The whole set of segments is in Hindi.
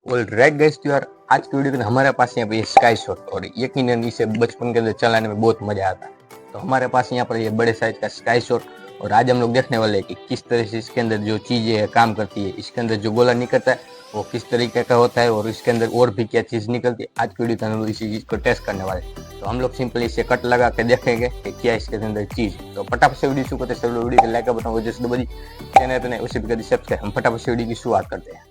ऑलराइट गाइस, तो यार आज की वीडियो में हमारे पास यहाँ पे ये स्काई शॉट और यकीनन इसे बचपन के अंदर चलाने में बहुत मजा आता है। तो हमारे पास यहाँ पर ये बड़े साइज का स्काई शॉट और आज हम लोग देखने वाले हैं कि किस तरह से इसके अंदर जो चीजें काम करती है, इसके अंदर जो गोला निकलता है वो किस तरीके का होता है और इसके अंदर और भी क्या चीज निकलती है। आज की वीडियो में हम लोग इसी चीज को टेस्ट करने वाले हैं। तो हम लोग सिंपली इसे कट लगा के देखेंगे कि क्या इसके अंदर चीज। तो फटाफट से वीडियो शुरू करते हैं। सब लोग वीडियो को लाइक बटन को जैसे दबा दी चैनल पे नहीं उसी पे कर दी सब्सक्राइब। हम फटाफट से वीडियो की शुरुआत करते हैं।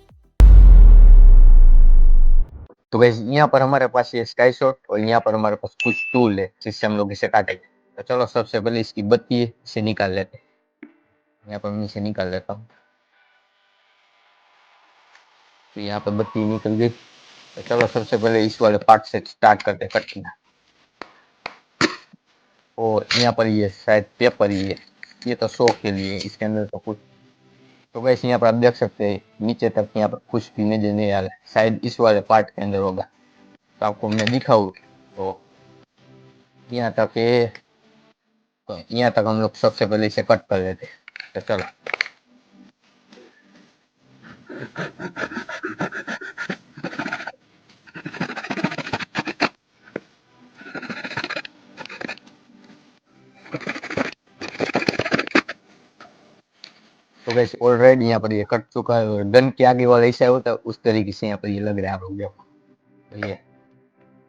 तो वैसे यहाँ पर हमारे पास ये स्काई शॉट और यहाँ पर हमारे पास कुछ टूल है जिससे हम लोग इसे काटेंगे। तो चलो सबसे पहले इसकी बत्ती है, इसे निकाल लेते हैं। यहाँ पर मैं इसे निकाल लेता हूँ। तो यहाँ पर बत्ती निकल गई। तो चलो सबसे पहले इस वाले पार्ट से स्टार्ट करते हैं कटना। और यहाँ पर ये शायद पेपर ही है, ये तो शो के लिए, इसके अंदर तो कुछ। तो वैसे यहाँ पर आप देख सकते हैं नीचे तक यहाँ पर कुछ भी नजर नहीं आ रहा है, शायद इस वाले पार्ट के अंदर होगा। तो आपको मैं दिखाऊँ तो यहाँ तक है। तो यहाँ तक हम लोग सबसे पहले इसे कट कर लेते हैं। तो चलो तो वैसे ऑलरेडी यहाँ पर ये कट चुका है और गन के आगे वाला ऐसा होता है उस तरीके से यहाँ पर ये लग रहा है आप लोग देखो।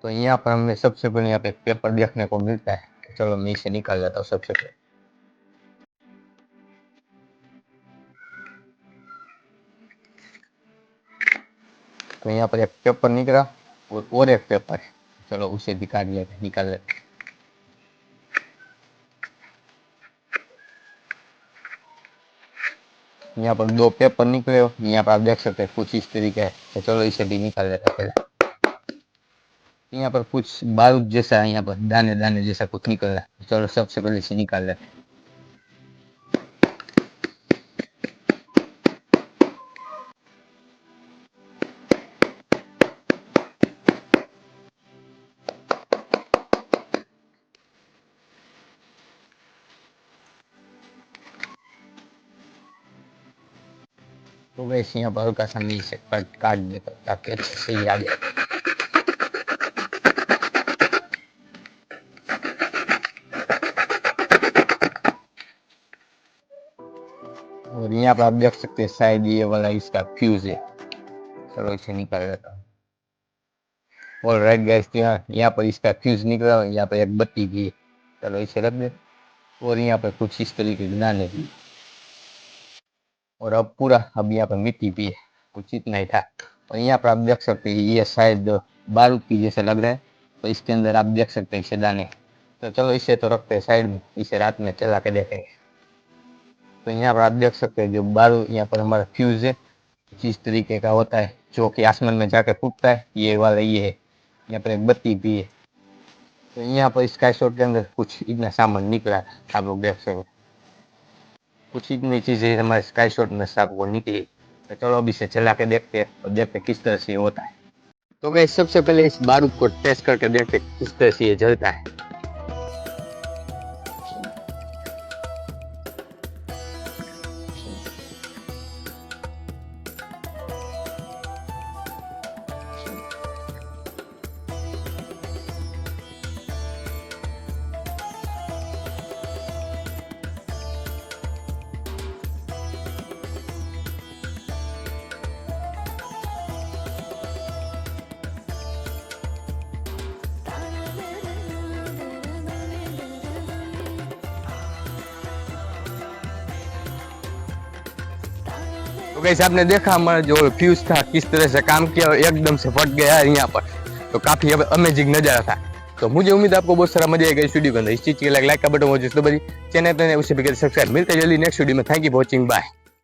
तो यहाँ पर हमें सबसे पहले यहाँ पे पेपर देखने को मिलता है। तो चलो मैं इसे निकाल लेता हूँ सबसे पहले। तो यहाँ पर एक पेपर निकला और एक पेपर है। चलो उसे दिखा लेते निकाल लेते। यहाँ पर दो पेपर निकले हो, यहाँ पर आप देख सकते हैं कुछ इस तरीके है। तो चलो इसे भी निकाल लेते पहले। यहाँ पर कुछ बारूद जैसा है, यहाँ पर दाने दाने जैसा कुछ निकल रहा है। चलो सबसे पहले इसे निकाल लेते। तो वैसे यहाँ पर हल्का सा मैं इसे काट देता हूँ ताकि अच्छे से ही आ जाए। और यहाँ पर आप देख सकते हैं शायद ये वाला इसका फ्यूज है। चलो इसे निकाल लेता हूँ। ऑलराइट गाइस, तो यहाँ पर इसका फ्यूज निकला और यहाँ पर एक बत्ती भी है। चलो इसे रख दे। और यहाँ पर कुछ इस तरीके के दाने भी। और अब यहाँ पर मिट्टी भी है, कुछ इतना ही था। और यहाँ पर आप देख सकते हैं ये शायद बारूद की जैसे लग रहा है। तो इसके अंदर आप देख सकते हैं इसे दाने। तो चलो इसे तो रखते हैं साइड में, इसे रात में चला के देखेंगे। तो यहाँ पर आप देख सकते हैं जो बारूद यहाँ पर हमारा फ्यूज है जिस तरीके का होता है जो कि आसमान में जाकर फूटता है, ये वाला ये है। यहाँ पर एक बत्ती भी है। तो यहाँ पर स्काई शॉट के अंदर कुछ इतना सामान निकला है, आप लोग देख सकते हैं। कुछ इतनी चीजें हमारे स्काई शॉट में सब वो निकली। तो चलो अब इसे चला के देखते हैं और देखते हैं किस तरह से ये होता है। तो गाइस सबसे पहले इस बारूद को टेस्ट करके देखते हैं किस तरह से ये जलता है। तो गाइस आपने देखा हमारा जो फ्यूज था किस तरह से काम किया और एकदम से फट गया है यहाँ पर। तो काफी अमेजिंग नजारा था। तो मुझे उम्मीद है आपको बहुत सारा मजा आएगा इस वीडियो के अंदर। इस चीज के लाइक का बटन हो जिस तो बड़ी चैनल पे उसे भी सब्सक्राइब। मिलते हैं जल्दी नेक्स्ट वीडियो में। Thank you for watching, bye.